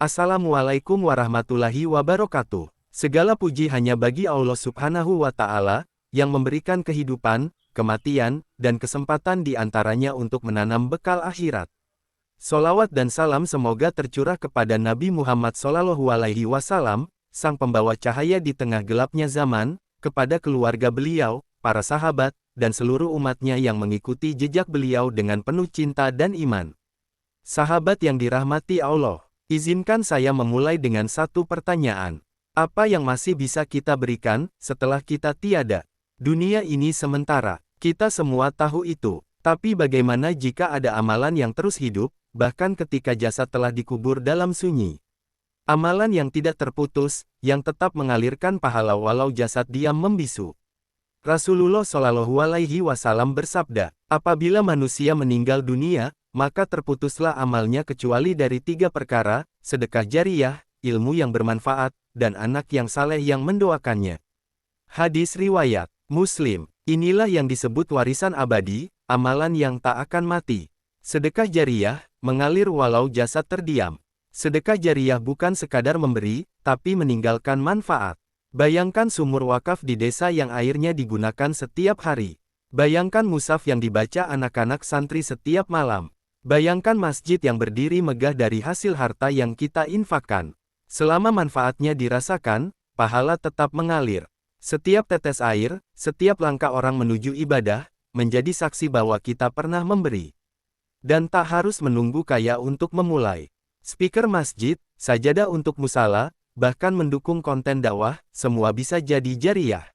Assalamualaikum warahmatullahi wabarakatuh. Segala puji hanya bagi Allah Subhanahu wa Ta'ala, yang memberikan kehidupan, kematian, dan kesempatan di antaranya untuk menanam bekal akhirat. Solawat dan salam semoga tercurah kepada Nabi Muhammad SAW, sang pembawa cahaya di tengah gelapnya zaman, kepada keluarga beliau, para sahabat, dan seluruh umatnya yang mengikuti jejak beliau dengan penuh cinta dan iman. Sahabat yang dirahmati Allah, izinkan saya memulai dengan satu pertanyaan. Apa yang masih bisa kita berikan setelah kita tiada? Dunia ini sementara, kita semua tahu itu. Tapi bagaimana jika ada amalan yang terus hidup, bahkan ketika jasad telah dikubur dalam sunyi? Amalan yang tidak terputus, yang tetap mengalirkan pahala walau jasad diam membisu. Rasulullah Shallallahu Alaihi Wasallam bersabda, apabila manusia meninggal dunia, maka terputuslah amalnya kecuali dari 3 perkara, sedekah jariyah, ilmu yang bermanfaat, dan anak yang saleh yang mendoakannya. Hadis riwayat Muslim. Inilah yang disebut warisan abadi, amalan yang tak akan mati. Sedekah jariyah, mengalir walau jasad terdiam. Sedekah jariyah bukan sekadar memberi, tapi meninggalkan manfaat. Bayangkan sumur wakaf di desa yang airnya digunakan setiap hari. Bayangkan mushaf yang dibaca anak-anak santri setiap malam. Bayangkan masjid yang berdiri megah dari hasil harta yang kita infakkan. Selama manfaatnya dirasakan, pahala tetap mengalir. Setiap tetes air, setiap langkah orang menuju ibadah, menjadi saksi bahwa kita pernah memberi. Dan tak harus menunggu kaya untuk memulai. Speaker masjid, sajadah untuk musala, bahkan mendukung konten dakwah, semua bisa jadi jariyah.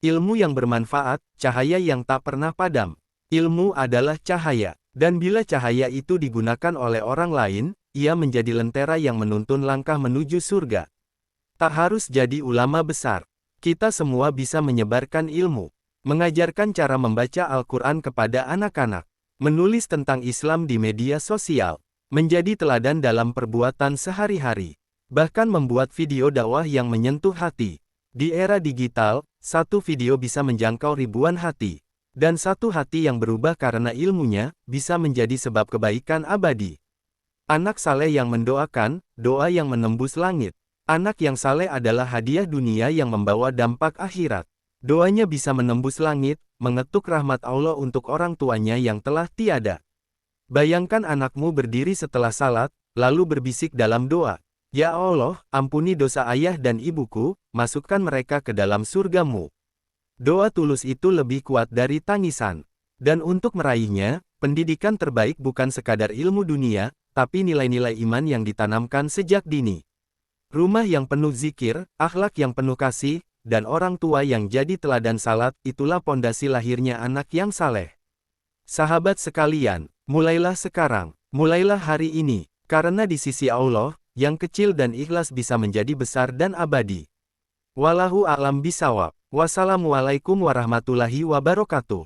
Ilmu yang bermanfaat, cahaya yang tak pernah padam. Ilmu adalah cahaya. Dan bila cahaya itu digunakan oleh orang lain, ia menjadi lentera yang menuntun langkah menuju surga. Tak harus jadi ulama besar. Kita semua bisa menyebarkan ilmu. Mengajarkan cara membaca Al-Quran kepada anak-anak. Menulis tentang Islam di media sosial. Menjadi teladan dalam perbuatan sehari-hari. Bahkan membuat video dakwah yang menyentuh hati. Di era digital, satu video bisa menjangkau ribuan hati. Dan satu hati yang berubah karena ilmunya, bisa menjadi sebab kebaikan abadi. Anak saleh yang mendoakan, doa yang menembus langit. Anak yang saleh adalah hadiah dunia yang membawa dampak akhirat. Doanya bisa menembus langit, mengetuk rahmat Allah untuk orang tuanya yang telah tiada. Bayangkan anakmu berdiri setelah salat, lalu berbisik dalam doa. Ya Allah, ampuni dosa ayah dan ibuku, masukkan mereka ke dalam surgamu. Doa tulus itu lebih kuat dari tangisan. Dan untuk meraihnya, pendidikan terbaik bukan sekadar ilmu dunia, tapi nilai-nilai iman yang ditanamkan sejak dini. Rumah yang penuh zikir, akhlak yang penuh kasih, dan orang tua yang jadi teladan salat, itulah pondasi lahirnya anak yang saleh. Sahabat sekalian, mulailah sekarang, mulailah hari ini, karena di sisi Allah, yang kecil dan ikhlas bisa menjadi besar dan abadi. Wallahu a'lam bishawab. Wassalamualaikum warahmatullahi wabarakatuh.